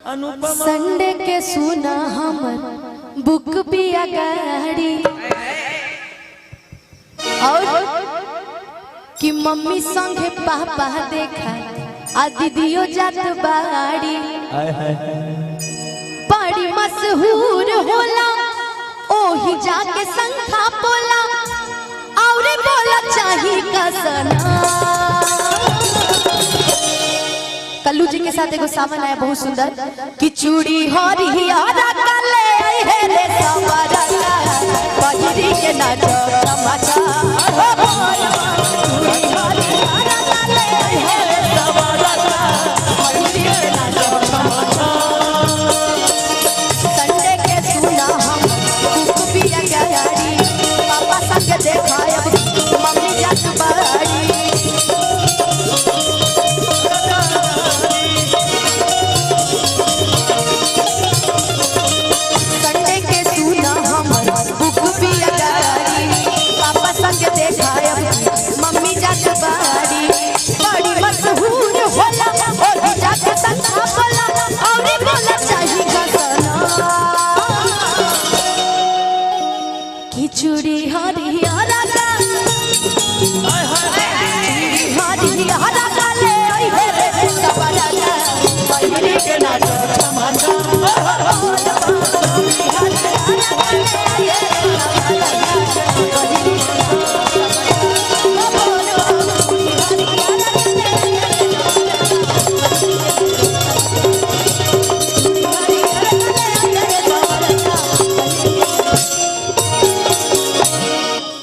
Sunday के सुना हमर बुक पिया गाड़ी और कि मम्मी संगे पापा देखा आ दीदियो जात बाड़ी बड़ी मशहूर होला ओही जाके संखा बोला और बोला चाही कसना। कल्लू जी के साथ एगो सावन आया बहुत सुंदर कि चूड़ी हरिहरा काले हे रे सवारा बजरी के नाचो तमाचा चूड़ी हरिहरा काले हे रे सवारा बजरी के नाचो तमाचा। संडे के सुना हम बुक पिया गाड़ी पापा संग देखा अब मम्मी जात बाड़ी मम्मी जात बाड़ी बड़ी मशहूर होला और जाके संखा बोला और बोला चाही कसना। खिचड़ी हरिहरा हरिहरा काले हे रे सवारा बजरी के नाचो तमाचा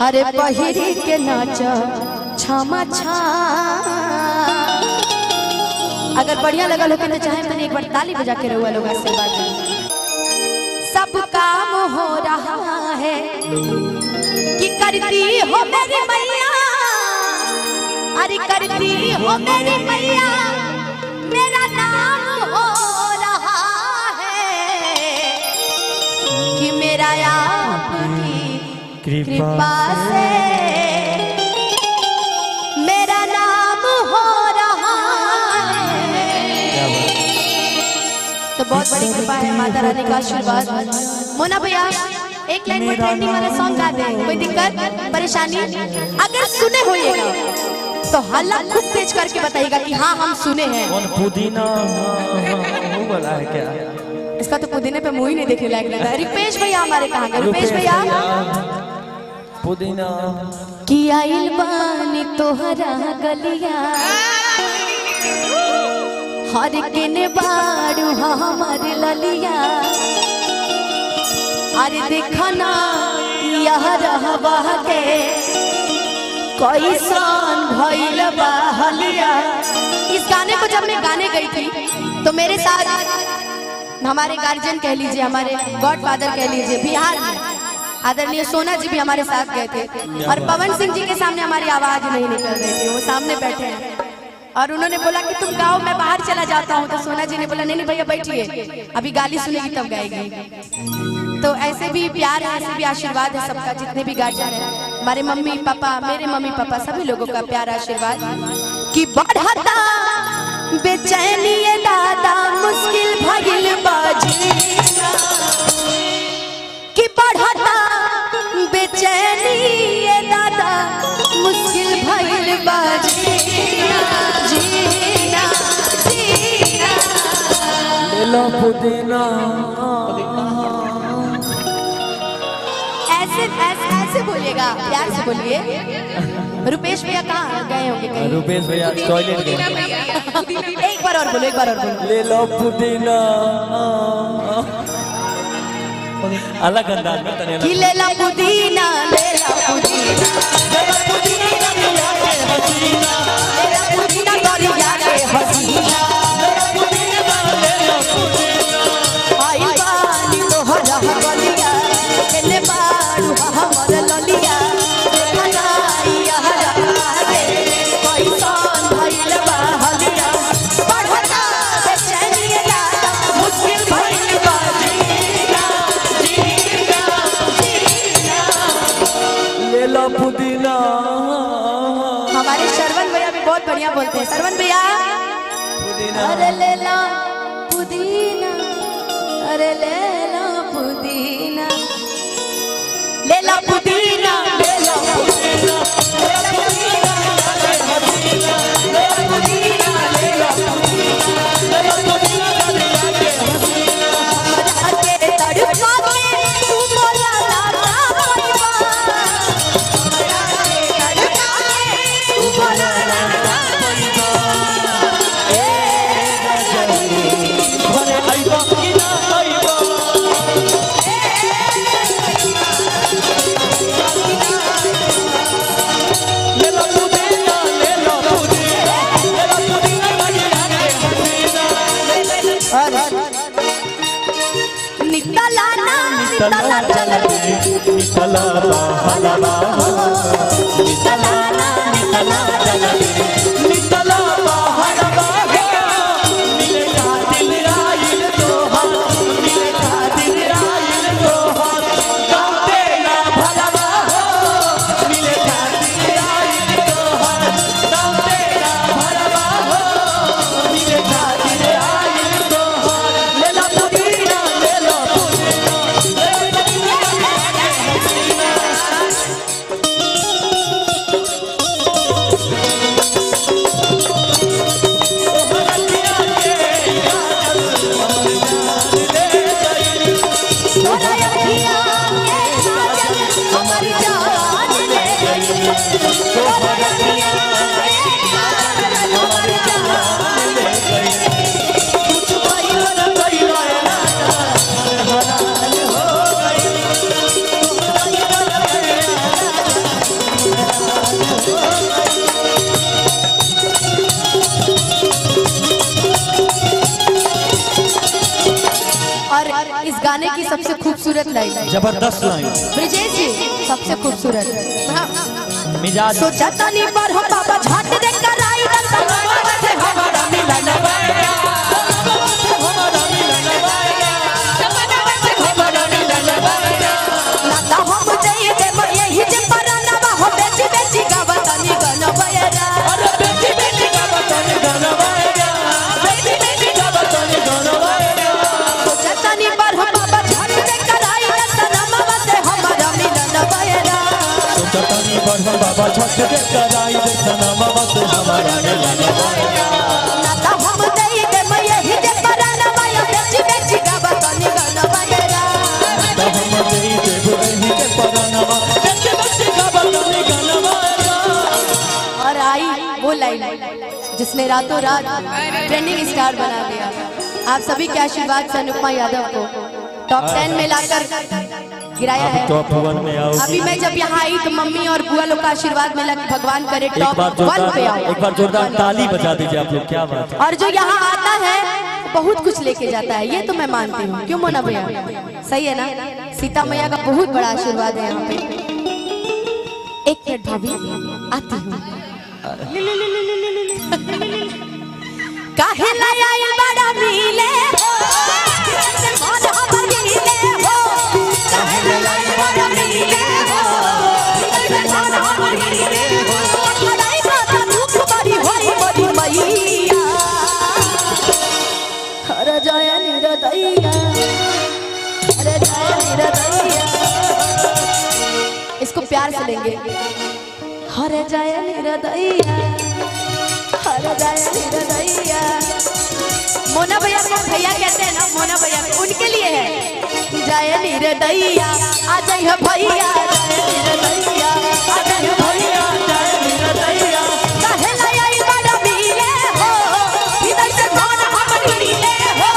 अरे बहिरी के नाच छमा छा। अगर बढ़िया लगा लोग तो चाहे मैंने एक बार ताली बजा के रहुआ लोग आशीर्वाद। सब काम हो रहा है कि करती हो मेरी मैया, अरे करती हो मेरी मैया मेरा नाम हो रहा है कि मेरा आपकी कृपा से मेरा नाम हो रहा है। तो बहुत बड़ी कृपा है माता रानी का आशीर्वाद। मोना भैया एक लाइन में ट्रेंडिंग वाला सॉन्ग गा दे, कोई दिक्कत परेशानी अगर सुने होइएगा तो हल्ला खूब तेज करके बताइएगा कि हाँ हम सुने हैं। पुदीना वो वाला है क्या? इसका तो पुदीने पे मुंह ही नहीं देखने लायक लगा। रुपेश भैया हमारे कहाँ गए? रुपेश भैया पुदीना कि आइल बानी तोहरा गलिया हर केने बाड़ू हमार ललिया। अरे देखना यह रहबा के कैसन भइल बा हलिया। इस गाने को जब मैं गाने गई थी तो मेरे साथ हमारे गार्जियन कह लीजिए, हमारे गॉड फादर कह लीजिए, बिहार में आदरणीय सोना जी भी हमारे साथ गए थे और पवन सिंह जी के सामने हमारी आवाज नहीं निकल रही थी। वो सामने बैठे हैं और उन्होंने बोला कि तुम गाओ मैं बाहर चला जाता हूँ। तो सोना जी ने बोला नहीं भैया बैठिए, अभी गाली सुनेगी तब गाएगी। तो ऐसे भी प्यार है, ऐसे भी आशीर्वाद है सबका, जितने भी गार्जियन है, हमारे मम्मी पापा, मेरे मम्मी पापा, सभी लोगों का प्यार आशीर्वाद कि बढ़ता बेचैनी दादा मुश्किल भइल बाजी कि बढ़ता बेचैनी दादा मुश्किल भइल बाजी जीना जीना। ले लो पुदीना। ऐसे बोलिएगा, प्यार से बोलिए। रुपेश भैया कहाँ गए होंगे कहीं? रुपेश भैया टॉयलेट गए। एक बार और बोलो, एक बार और बोलो। ले लो पुदीना। अलग अंदाज में तने कि ले ला पुदीना, ले ला पुदीना, ले ला पुदीना, ले ला पुदीना, ले ला पुदीना दरिया के हसीना, ले ला पुदीना, ले ला पुदीना। आई बानी तोहरा गलिया केने बाड़ू हमर ललिया। देखना यहरा के कैसन भइल बा हलिया। बढ़ता बेचैनी दादा मुश्किल भइल बा जीना जीना जीना। ले लो पुदीना। हमारे श्रवण भैया भी बहुत बढ़िया बोलते हैं। श्रवण भैया अरे ले ला पुदीना अरे ले लो पुदीना, ले लो पुदीना, ले लो पुदीना, ले लो पुदीना, ले लो पुदीना, ले लो पुदीना, ले लो पुदीना, ले लो पुदीना, के तड़पा के तू बोला ना पैबा, तड़पा के तू बोला ना पैबा, ए गजरी भरे आइबा कि ना आइबा ले लो पुदीना, ले लो पुदीना, ले लो पुदीना बगिया के हसीना। निकला ना निकला चल निकला बहला निकला ना निकला चल निकला बहला मिले खातिर आइल तोहर, मिले खातिर आइल तोहर, गाते ना भलवा हो मिले खातिर आइल तोहर, गाते ना भलवा हो मिले खातिर आइल तोहर। ले लो पुदीना, ले लो पुदीना, ले लो पुदीना तोरा अखियां के काजल हमारी जान ले गई, तोरा अखियां के काजल हमारी जान ले गई, कुछ पाइल ना कइला ना हलाल हो गई, और इस गाने की सबसे खूबसूरत लाइन जबरदस्त लाइन ब्रिजेश जी सबसे खूबसूरत मिजाज सोचा तनी पर हम बाबा झट दे कराई द समावा से हमारा मिलन भैया, हमारा मिलन भैया, समावा से हमारा मिलन भैया, ना तो हम जाई दे यही जे परनावा हो बेची बेची गावतनी गन भैया, अरे बेटी बेटी का बतन गनवाया, बेटी बेटी का बतन गनवाया। सोचा तनी पर हम बाबा झट दे कराई द समावा से हमारा मिलन भैया, सोचतानी बरहम बाबा छठ दे कराई दे सनम बस हमारा मिलन भैया। ना तो हम जाई दे यही जे परनावा हो बेची बेची गावतनी गन भैया, तब हम देई देबो एही के परनवा, बेटी बेटी का बतन गनवाया। और आई वो लाइन जिसने रातों रात ट्रेंडिंग स्टार बना दिया। आप सभी के आशीर्वाद से अनुपमा यादव को टॉप 10 में लाकर गिराया है। टॉप 1 में आओ। अभी मैं जब यहाँ आई तो मम्मी और बुआ लोग का आशीर्वाद मिला कि भगवान करे एक टॉप बार 1 पे आओ। एक बार जोरदार ताली बजा दीजिए आप लोग, क्या बात है। और जो यहाँ आता है बहुत कुछ लेके जाता है, ये तो मैं मानती हूँ। क्यों मोना भैया, सही है ना? सीता मैया का बहुत बड़ा आशीर्वाद है यहाँ पे। एक मिनट भाभी आती हूँ। काहे लाया ये बड़ा मिले हो, मन हमर मिले हो, काहे लाया ये बड़ा मिले हो, मन हमर मिले हो, लड़ाई का दुख बड़ी होई बड़ी मैया, हर जाय निरदैया, हर जाय निरदैया, इसको प्यार से लेंगे। हर जाय निरदैया, हर जाय निरदैया। मोना भैया को भैया कहते हैं ना, मोना भैया उनके लिए है। जय निरदैया आ जाय भैया, जय निरदैया आ जाय भैया, जय निरदैया। काहे लाया ई बड़ा मिले हो, इधर से कौन हमर मिले हो,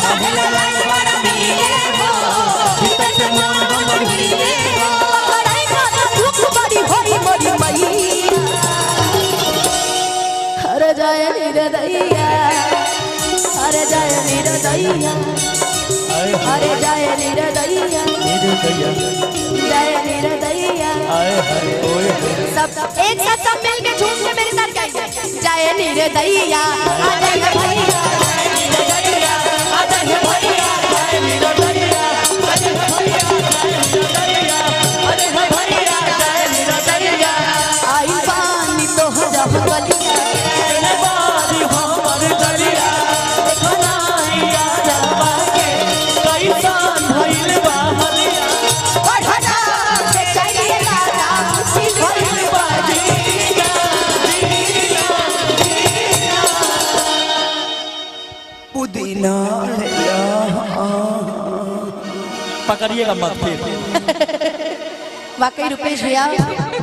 काहे लाया ई बड़ा मिले हो, इधर से कौन हमर मिले हो, लड़ाई का दुख बड़ी होई बड़ी मैया, हर जाय निरदैया, हर जाय निरदैया, हर जाय निरदैया, जय निरदैया। सब एक साथ सब मिल के झूम के मेरे साथ गाइए। जय निरदैया आ जाय भैया, जय निरदैया आ जाय भैया, जय निरदैया आ जाय भैया, जय निरदैया आ जाय भैया, जय निरदैया। आई पानी तो जब गलिया बारी हमर गलिया बनाइया जबा के पकड़िएगा मत फिर। वाकई रुपेश भैया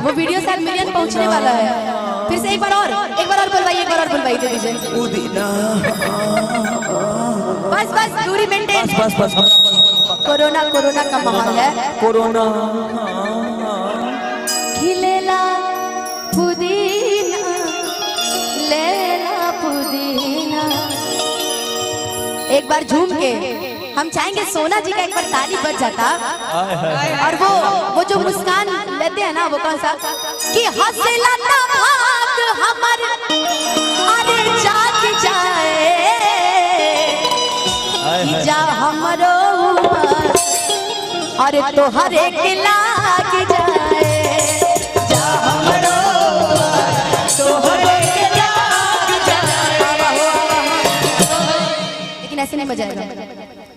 वो वीडियो शायद मिलियन पहुंचने वाला है। फिर से एक बार और बोलवाइए, एक बार और बोलवाइए दे दीजिए। बस बस दूरी मेंटेन। बस कोरोना का माहौल है। कोरोना खिलेला पुदीना लेला पुदीना। एक बार झूम के हम चाहेंगे सोना जी का एक बार ताली बज जाता। और वो जो मुस्कान लेते हैं ना, वो कौन सा कि हंसला ना भाग हमर अरे जाग जाए कि जा हमरो अरे तोहर एक लाग जाए, जा हमरो तोहर एक लाग जाए। लेकिन ऐसे नहीं मजा आएगा,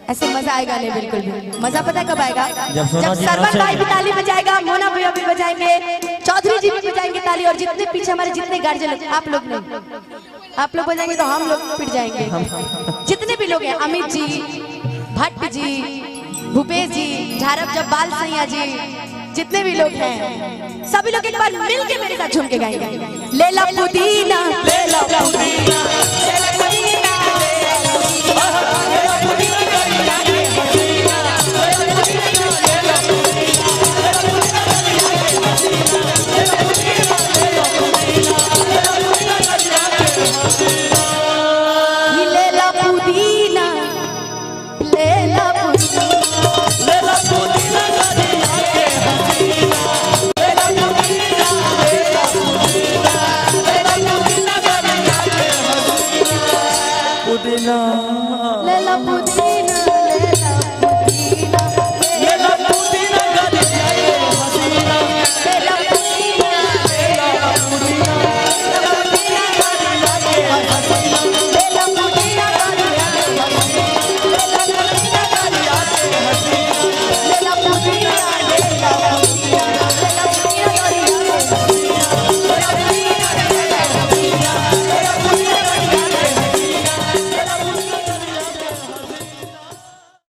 ऐसे मजा आएगा नहीं बिल्कुल भी। मजा पता है कब आएगा? जब सरवन भाई भी ताली बजाएगा, मोना भैया भी बजाएंगे, चौधरी जी भी बजाएंगे ताली, और जितने पीछे हमारे जितने गार्जियन लोग, आप लोग नहीं, आप लोग बजाएंगे तो हम लोग पिट जाएंगे। जितने भी लोग हैं, अमित जी, भट्ट जी, भूपेश जी, झारप जब्बाल सैया जी, जितने भी लोग हैं सभी लोग एक बार मिल के मेरे साथ झूम के गाएंगे। लेला पुदीना लेला पुदीना लेला पुदीना पुदीना